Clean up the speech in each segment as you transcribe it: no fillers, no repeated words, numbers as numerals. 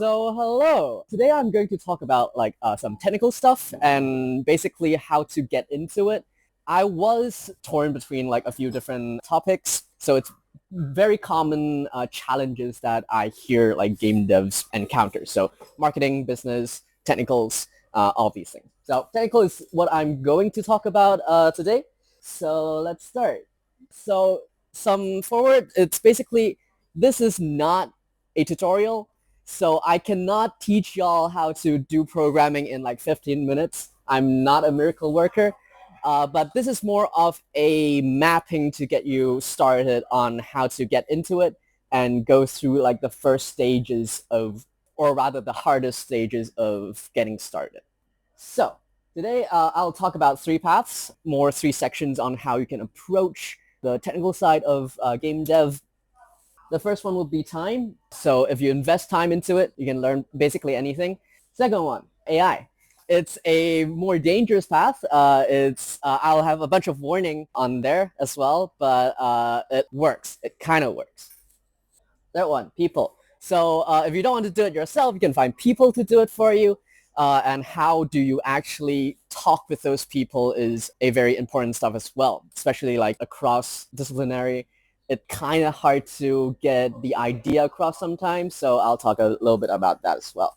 So hello. Today I'm going to talk about some technical stuff and basically how to get into it. I was torn between like a few different topics, so it's very common challenges that I hear like game devs encounter. So marketing, business, technicals, all these things. So technical is what I'm going to talk about today. So let's start. So some forward, it's basically this is not a tutorial. So I cannot teach y'all how to do programming in like 15 minutes. I'm not a miracle worker. But this is more of a mapping to get you started on how to get into it and go through like the first stages of, or rather the hardest stages of getting started. So today I'll talk about three paths, more three sections on how you can approach the technical side of game dev. The first one will be time. So if you invest time into it, you can learn basically anything. Second one, AI. It's a more dangerous path. I'll have a bunch of warning on there as well, but it works. It kind of works. Third one, people. So if you don't want to do it yourself, you can find people to do it for you. And how do you actually talk with those people is a very important stuff as well, especially like across disciplinary. It's kind of hard to get the idea across sometimes, so I'll talk a little bit about that as well.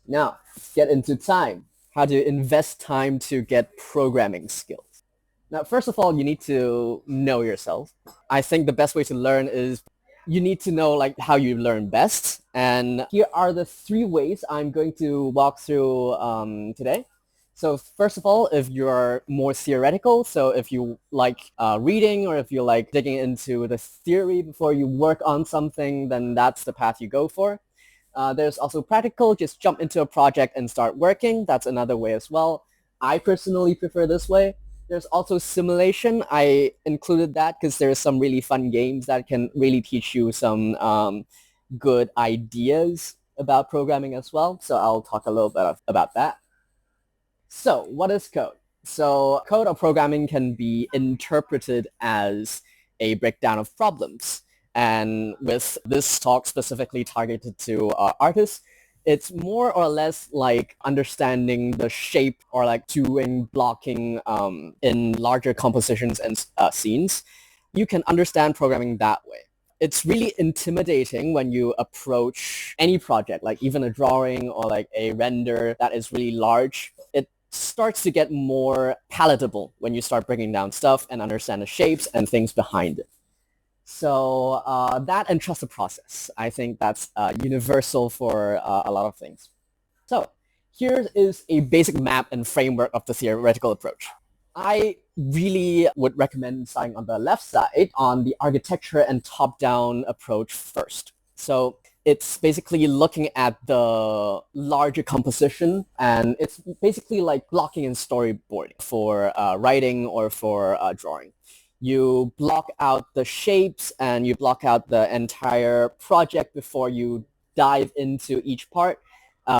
Now, let's get into time. How to invest time to get programming skills. Now, first of all, you need to know yourself. I think the best way to learn is you need to know like how you learn best. And here are the three ways I'm going to walk through today. So first of all, if you're more theoretical, so if you like reading or if you like digging into the theory before you work on something, then that's the path you go for. There's also practical, just jump into a project and start working. That's another way as well. I personally prefer this way. There's also simulation. I included that because there's some really fun games that can really teach you some good ideas about programming as well. So I'll talk a little bit about that. So what is code? So code or programming can be interpreted as a breakdown of problems. And with this talk specifically targeted to artists, it's more or less like understanding the shape or like doing blocking in larger compositions and scenes. You can understand programming that way. It's really intimidating when you approach any project, like even a drawing or like a render that is really large. It starts to get more palatable when you start breaking down stuff and understand the shapes and things behind it. So that and trust the process. I think that's universal for a lot of things. So here is a basic map and framework of the theoretical approach. I really would recommend starting on the left side on the architecture and top-down approach first. So it's basically looking at the larger composition, and it's basically like blocking and storyboarding for writing or for drawing. You block out the shapes and you block out the entire project before you dive into each part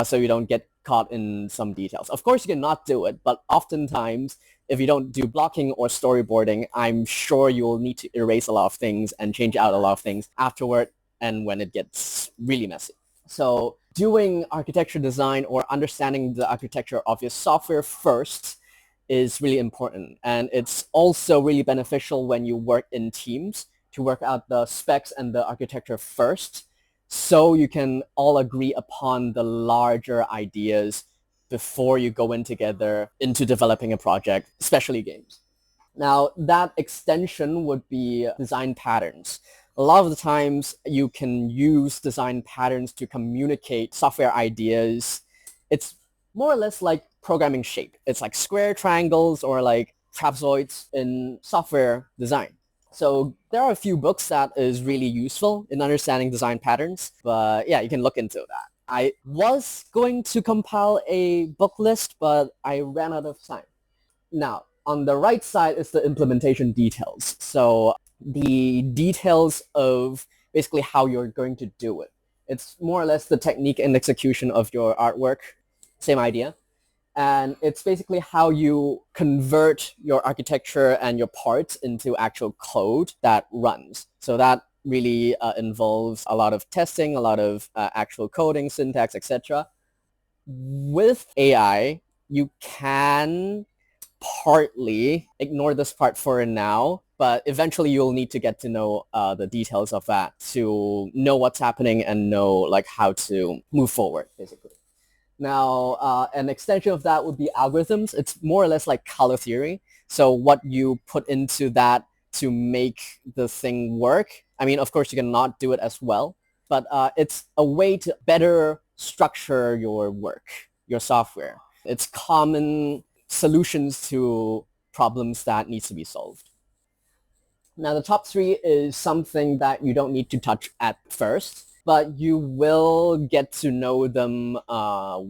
so you don't get caught in some details. Of course, you cannot do it, but oftentimes, if you don't do blocking or storyboarding, I'm sure you'll need to erase a lot of things and change out a lot of things afterward and when it gets really messy. So doing architecture design or understanding the architecture of your software first is really important. And it's also really beneficial when you work in teams to work out the specs and the architecture first so you can all agree upon the larger ideas before you go in together into developing a project, especially games. Now, that extension would be design patterns. A lot of the times you can use design patterns to communicate software ideas. It's more or less like programming shape. It's like square triangles or like trapezoids in software design. So there are a few books that is really useful in understanding design patterns, but yeah, you can look into that. I was going to compile a book list, but I ran out of time. Now, on the right side is the implementation details. So the details of basically how you're going to do it. It's more or less the technique and execution of your artwork. Same idea. And it's basically how you convert your architecture and your parts into actual code that runs. So that really involves a lot of testing, a lot of actual coding, syntax, etc. With AI, you can partly ignore this part for now, but eventually you'll need to get to know the details of that to know what's happening and know like how to move forward, basically. Now, an extension of that would be algorithms. It's more or less like color theory. So what you put into that to make the thing work. I mean, of course, you cannot do it as well, but it's a way to better structure your work, your software. It's common solutions to problems that needs to be solved. Now, the top three is something that you don't need to touch at first, but you will get to know them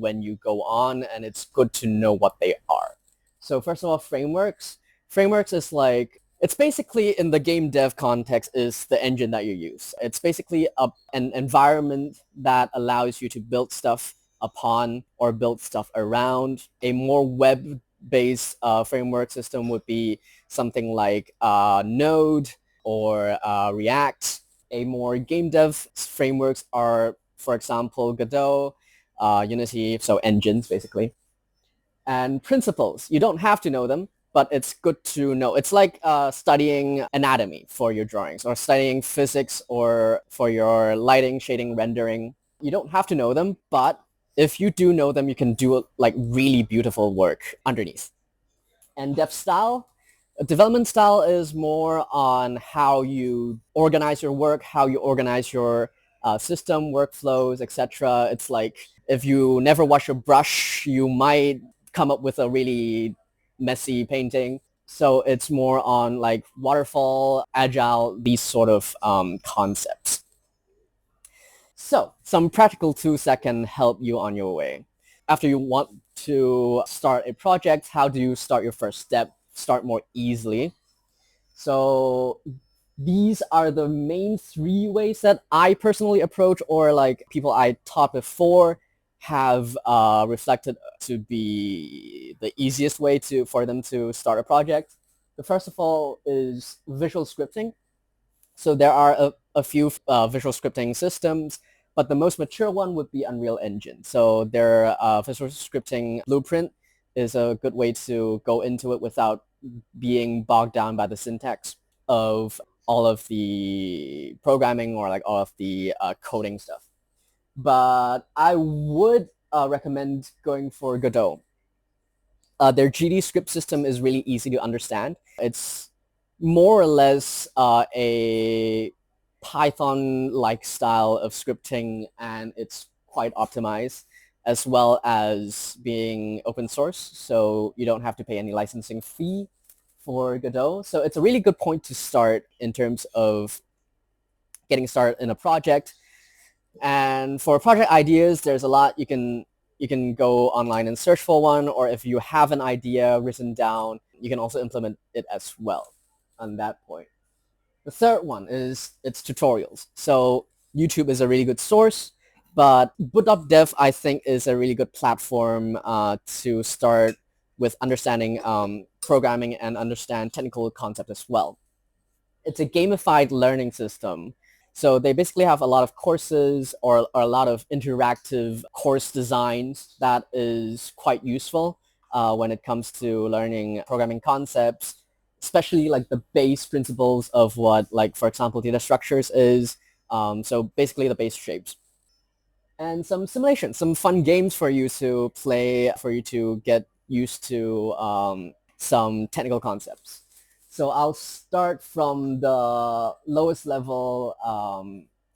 when you go on, and it's good to know what they are. So first of all, frameworks. Frameworks is like, it's basically in the game dev context is the engine that you use. It's basically an environment that allows you to build stuff upon or build stuff around. A more web-based framework system would be something like Node or React. A more game dev frameworks are, for example, Godot, Unity, so engines basically, and principles. You don't have to know them, but it's good to know. It's like studying anatomy for your drawings or studying physics or for your lighting, shading, rendering. You don't have to know them, but if you do know them, you can do like really beautiful work underneath. And development style is more on how you organize your work, how you organize your system, workflows, etc. It's like if you never wash your brush, you might come up with a really messy painting. So it's more on like waterfall, agile, these sort of concepts. So some practical tools that can help you on your way. After you want to start a project, how do you start your first step? Start more easily. So these are the main three ways that I personally approach, or like people I taught before have reflected to be the easiest way for them to start a project. The first of all is visual scripting. So there are a few visual scripting systems, but the most mature one would be Unreal Engine. So their visual scripting blueprint is a good way to go into it without being bogged down by the syntax of all of the programming or like all of the coding stuff. But I would recommend going for Godot. Their GD script system is really easy to understand. It's more or less a Python-like style of scripting, and it's quite optimized, as well as being open source, so you don't have to pay any licensing fee for Godot. So it's a really good point to start in terms of getting started in a project. And for project ideas, there's a lot you can go online and search for one, or if you have an idea written down, you can also implement it as well on that point. The third one is its tutorials. So YouTube is a really good source, but boot.dev I think is a really good platform to start with understanding programming and understand technical concepts as well. It's a gamified learning system. So they basically have a lot of courses or a lot of interactive course designs that is quite useful when it comes to learning programming concepts, especially like the base principles of what, like, for example, data structures is. So basically the base shapes. And some simulations, some fun games for you to play, for you to get used to some technical concepts. So I'll start from the lowest level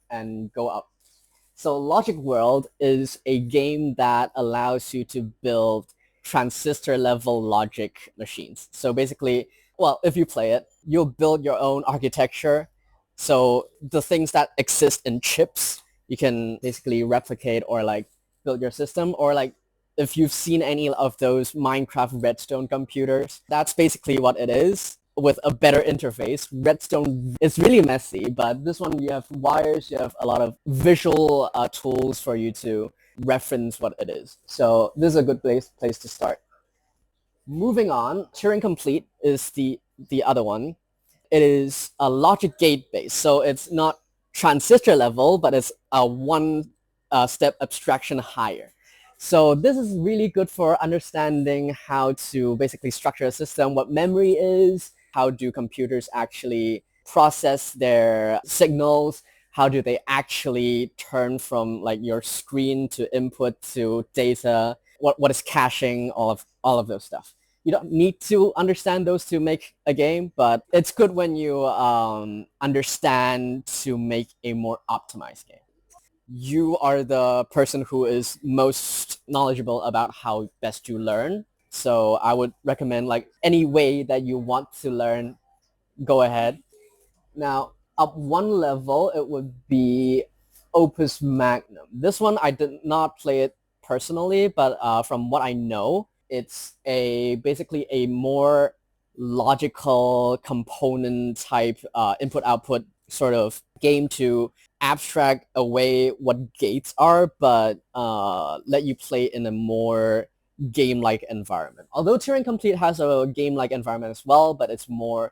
and go up. So Logic World is a game that allows you to build transistor level logic machines. So basically, well, if you play it, you'll build your own architecture. So the things that exist in chips, you can basically replicate or like build your system, or like if you've seen any of those Minecraft Redstone computers, that's basically what it is with a better interface. Redstone is really messy, but this one you have wires, you have a lot of visual tools for you to reference what it is. So this is a good place to start. Moving on, Turing Complete is the other one. It is a logic gate based, so it's not transistor level, but it's a one step abstraction higher. So this is really good for understanding how to basically structure a system, what memory is, how do computers actually process their signals, how do they actually turn from like your screen to input to data, what is caching, all of those stuff. You don't need to understand those to make a game, but it's good when you understand to make a more optimized game. You are the person who is most knowledgeable about how best to learn. So I would recommend like any way that you want to learn, go ahead. Now, up one level, it would be Opus Magnum. This one, I did not play it personally, but from what I know, it's a basically a more logical component type input-output sort of game to abstract away what gates are, but let you play in a more game-like environment. Although Turing Complete has a game-like environment as well, but it's more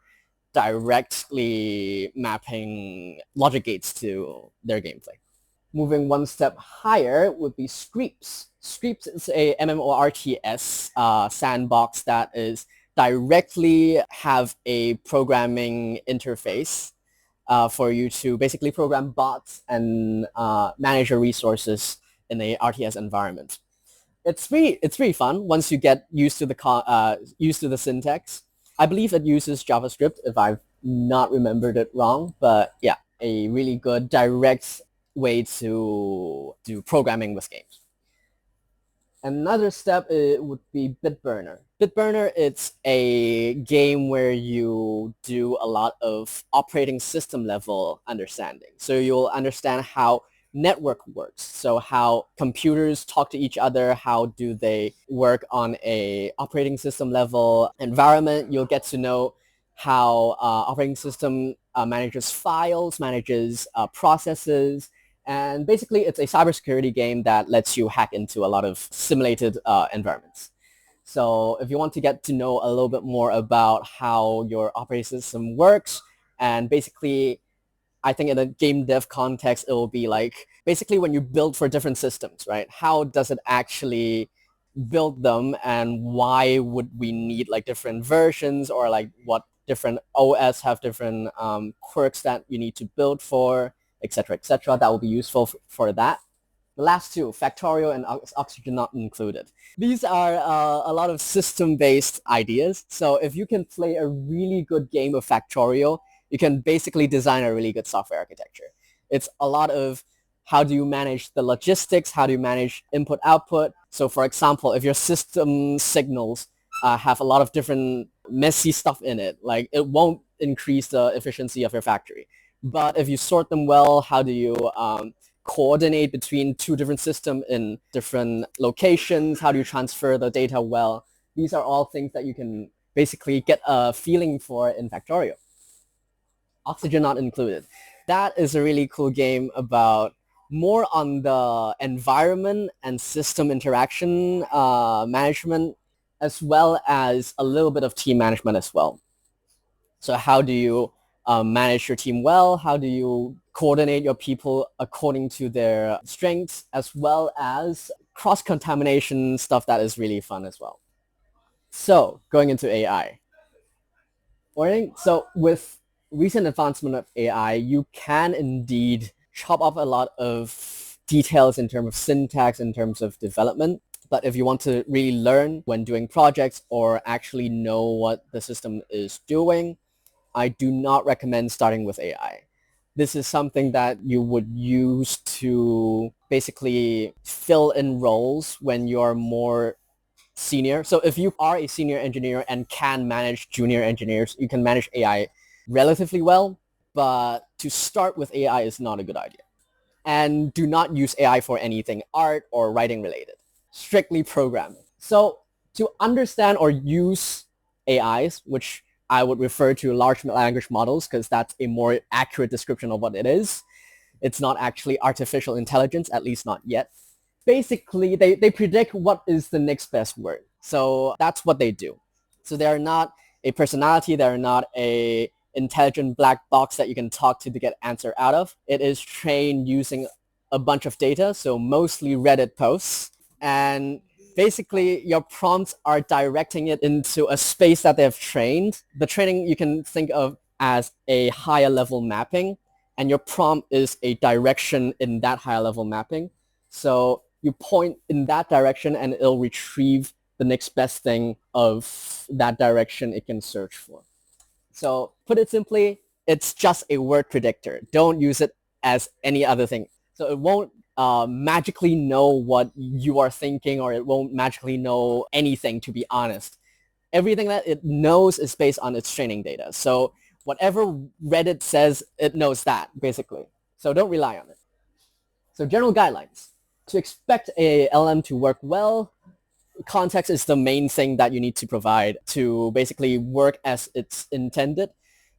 directly mapping logic gates to their gameplay. Moving one step higher would be Screeps. Screeps is a MMORTS sandbox that is directly have a programming interface for you to basically program bots and manage your resources in a RTS environment. It's pretty fun once you get used to the syntax. I believe it uses JavaScript if I've not remembered it wrong, but yeah, a really good direct way to do programming with games. Another step would be Bitburner. Bitburner, it's a game where you do a lot of operating system level understanding. So you'll understand how network works. So how computers talk to each other, how do they work on a operating system level environment. You'll get to know how operating system manages files, manages processes, and basically, it's a cybersecurity game that lets you hack into a lot of simulated environments. So if you want to get to know a little bit more about how your operating system works, and basically, I think in a game dev context, it will be like basically when you build for different systems, right? How does it actually build them, and why would we need like different versions, or like what different OS have different quirks that you need to build for, etc., etc. That will be useful for that. The last two, Factorio and Oxygen Not Included. These are a lot of system-based ideas. So if you can play a really good game of Factorio, you can basically design a really good software architecture. It's a lot of how do you manage the logistics, how do you manage input output. So for example, if your system signals have a lot of different messy stuff in it, like it won't increase the efficiency of your factory. But if you sort them well, how do you coordinate between two different systems in different locations? How do you transfer the data well? These are all things that you can basically get a feeling for in Factorio. Oxygen Not Included. That is a really cool game about more on the environment and system interaction management, as well as a little bit of team management as well. So how do you manage your team well? How do you coordinate your people according to their strengths, as well as cross-contamination stuff that is really fun as well. So going into AI. Morning. So with recent advancement of AI, you can indeed chop off a lot of details in terms of syntax, in terms of development. But if you want to really learn when doing projects or actually know what the system is doing, I do not recommend starting with AI. This is something that you would use to basically fill in roles when you're more senior. So if you are a senior engineer and can manage junior engineers, you can manage AI relatively well. But to start with AI is not a good idea. And do not use AI for anything art or writing related. Strictly programming. So to understand or use AIs, which I would refer to large language models because that's a more accurate description of what it is. It's not actually artificial intelligence, at least not yet. Basically, they predict what is the next best word. So that's what they do. So they're not a personality. They're not a intelligent black box that you can talk to get answer out of. It is trained using a bunch of data, so mostly Reddit posts. And basically your prompts are directing it into a space that they have trained. The training you can think of as a higher level mapping, and your prompt is a direction in that higher level mapping. So you point in that direction and it'll retrieve the next best thing of that direction it can search for. So put it simply, it's just a word predictor. Don't use it as any other thing. So it won't magically know what you are thinking, or it won't magically know anything, to be honest. Everything that it knows is based on its training data. So whatever Reddit says, it knows that, basically. So don't rely on it. So general guidelines. To expect a LM to work well, context is the main thing that you need to provide to basically work as it's intended.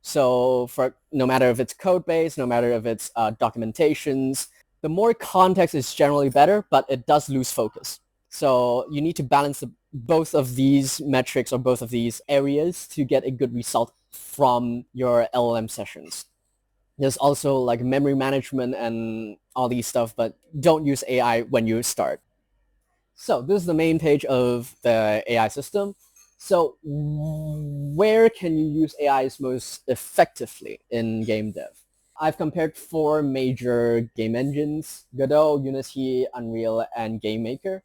So for no matter if it's code base, no matter if it's documentations, the more context is generally better, but it does lose focus. So you need to balance both of these metrics or both of these areas to get a good result from your LLM sessions. There's also like memory management and all these stuff, but don't use AI when you start. So this is the main page of the AI system. So where can you use AIs most effectively in game dev? I've compared four major game engines: Godot, Unity, Unreal, and GameMaker.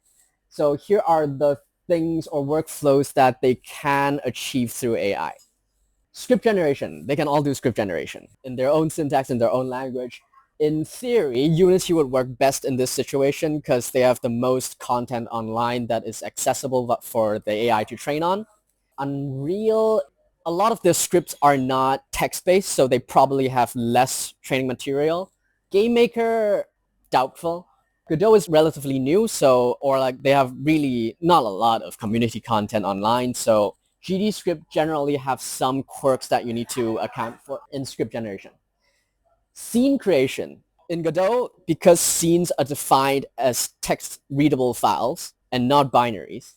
So here are the things or workflows that they can achieve through AI. Script generation. They can all do script generation in their own syntax, in their own language. In theory, Unity would work best in this situation because they have the most content online that is accessible for the AI to train on. Unreal, a lot of their scripts are not text-based, so they probably have less training material. GameMaker, doubtful. Godot is relatively new, so, or like they have really not a lot of community content online, so GD script generally have some quirks that you need to account for in script generation. Scene creation. In Godot, because scenes are defined as text readable files and not binaries,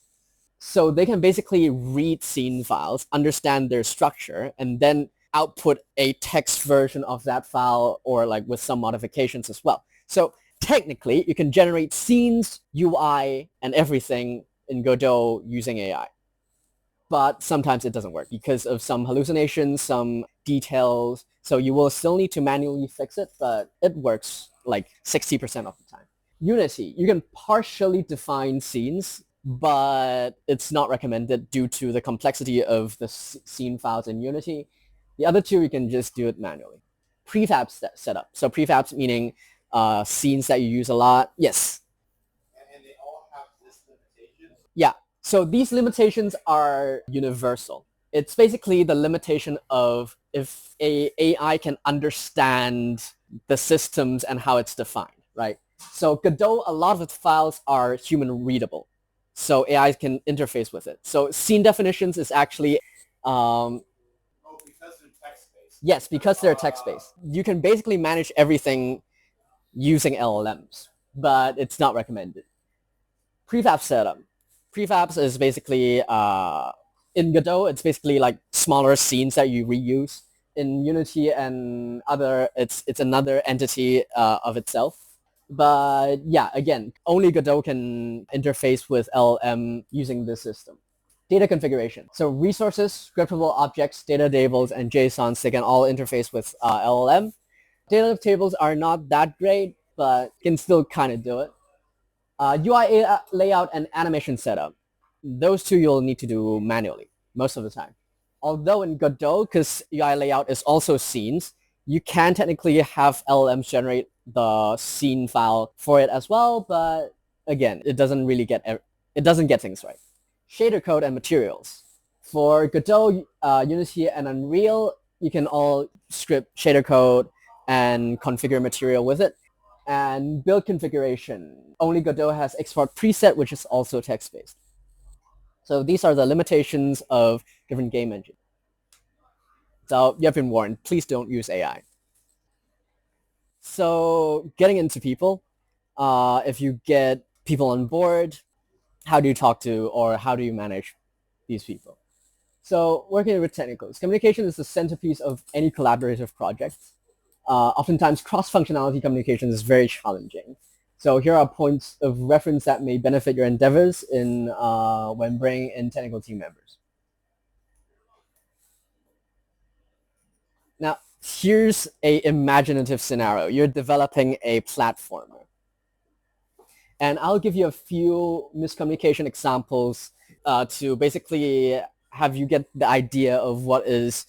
so they can basically read scene files, understand their structure, and then output a text version of that file, or like with some modifications as well. So technically, you can generate scenes, UI, and everything in Godot using AI. But sometimes it doesn't work because of some hallucinations, some details. So you will still need to manually fix it, but it works like 60% of the time. Unity, you can partially define scenes, but it's not recommended due to the complexity of the scene files in Unity. The other two, you can just do it manually. Prefab setup. So prefabs meaning scenes that you use a lot. Yes. Yeah. So these limitations are universal. It's basically the limitation of if a AI can understand the systems and how it's defined, right? So Godot, a lot of its files are human readable. So AI can interface with it. So scene definitions is actually, yes, because they're text-based. You can basically manage everything using LLMs, but it's not recommended. Prefab setup. Prefabs is basically in Godot, it's basically like smaller scenes that you reuse. In Unity and other, it's another entity of itself. But yeah, again, only Godot can interface with LLM using this system. Data configuration. So resources, scriptable objects, data tables, and JSONs, they can all interface with LLM. Data tables are not that great, but can still kind of do it. UI layout and animation setup. Those two you'll need to do manually most of the time. Although in Godot, because UI layout is also scenes, you can technically have LLMs generate the scene file for it as well, but again, it doesn't really it doesn't get things right. Shader code and materials. For Godot, Unity, and Unreal, you can all script shader code and configure material with it. And build configuration. Only Godot has export preset, which is also text-based. So these are the limitations of different game engines. So you have been warned. Please don't use AI. So getting into people, if you get people on board, how do you talk to or how do you manage these people? So working with technicals, communication is the centerpiece of any collaborative project. Oftentimes, cross-functionality communication is very challenging. So here are points of reference that may benefit your endeavors in when bringing in technical team members. Now, here's a imaginative scenario. You're developing a platformer. And I'll give you a few miscommunication examples to basically have you get the idea of what is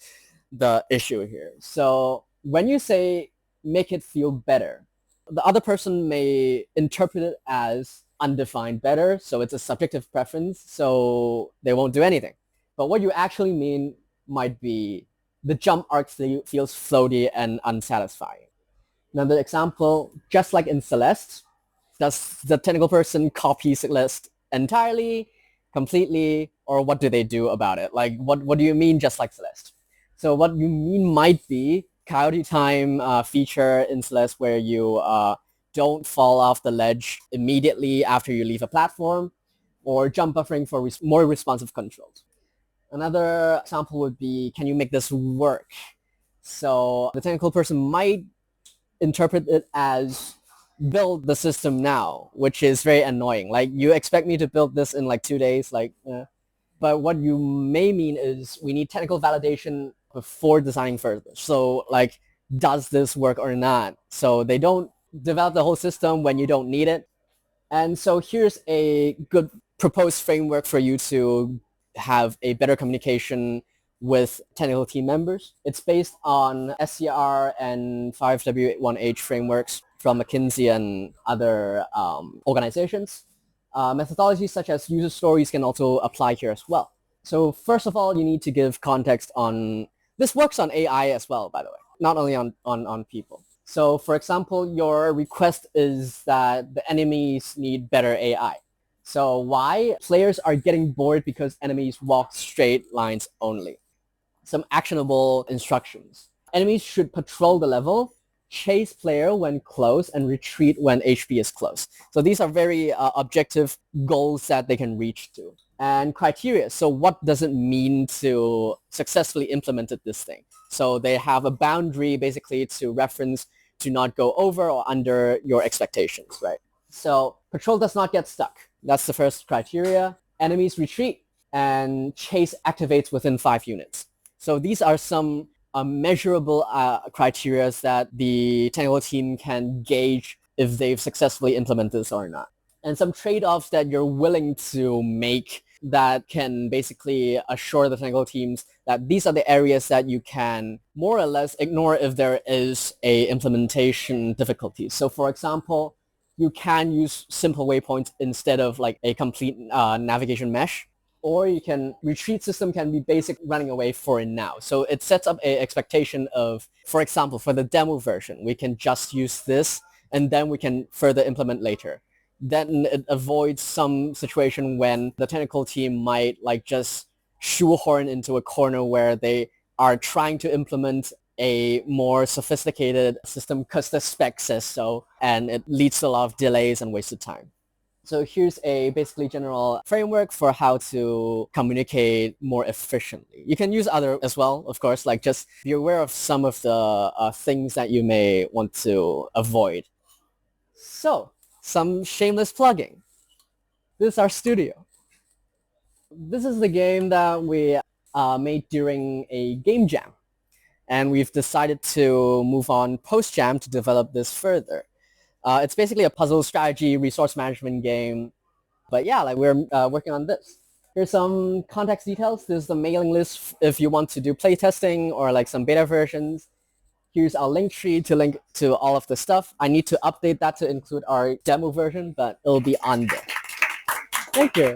the issue here. So when you say make it feel better, the other person may interpret it as undefined better, so it's a subjective preference, so they won't do anything. But what you actually mean might be the jump arc feels floaty and unsatisfying. Another example, just like in Celeste, does the technical person copy Celeste entirely, completely, or what do they do about it? Like, what do you mean just like Celeste? So what you mean might be Coyote Time feature in Celeste where you don't fall off the ledge immediately after you leave a platform, or jump buffering for more responsive controls. Another example would be, can you make this work? So the technical person might interpret it as build the system now, which is very annoying. Like, you expect me to build this in like 2 days, like, but what you may mean is we need technical validation before designing further. So like, does this work or not? So they don't develop the whole system when you don't need it. And so here's a good proposed framework for you to have a better communication with technical team members. It's based on SCR and 5W1H frameworks from McKinsey and other organizations. Methodologies such as user stories can also apply here as well. So first of all, you need to give context on, this works on AI as well, by the way, not only on people. So for example, your request is that the enemies need better AI. So why? Players are getting bored because enemies walk straight lines only. Some actionable instructions. Enemies should patrol the level, chase player when close, and retreat when HP is close. So these are very objective goals that they can reach to. And criteria. So what does it mean to successfully implement this thing? So they have a boundary basically to reference to not go over or under your expectations, right? So patrol does not get stuck. That's the first criteria. Enemies retreat and chase activates within 5 units. So these are some measurable criteria that the technical team can gauge if they've successfully implemented this or not. And some trade-offs that you're willing to make that can basically assure the technical teams that these are the areas that you can more or less ignore if there is a implementation difficulty. So for example, you can use simple waypoints instead of like a complete navigation mesh, or you can, retreat system can be basic running away for now. So it sets up a expectation of, for example, for the demo version, we can just use this and then we can further implement later. Then it avoids some situation when the technical team might like just shoehorn into a corner where they are trying to implement a more sophisticated system because the spec says so, and it leads to a lot of delays and wasted time. So here's a basically general framework for how to communicate more efficiently. You can use other as well, of course, like just be aware of some of the things that you may want to avoid. So some shameless plugging. This is our studio. This is the game that we made during a game jam. And we've decided to move on post-jam to develop this further. It's basically a puzzle strategy resource management game. But yeah, like we're working on this. Here's some context details. This is the mailing list if you want to do playtesting or like some beta versions. Here's our link tree to link to all of the stuff. I need to update that to include our demo version, but it'll be on there. Thank you.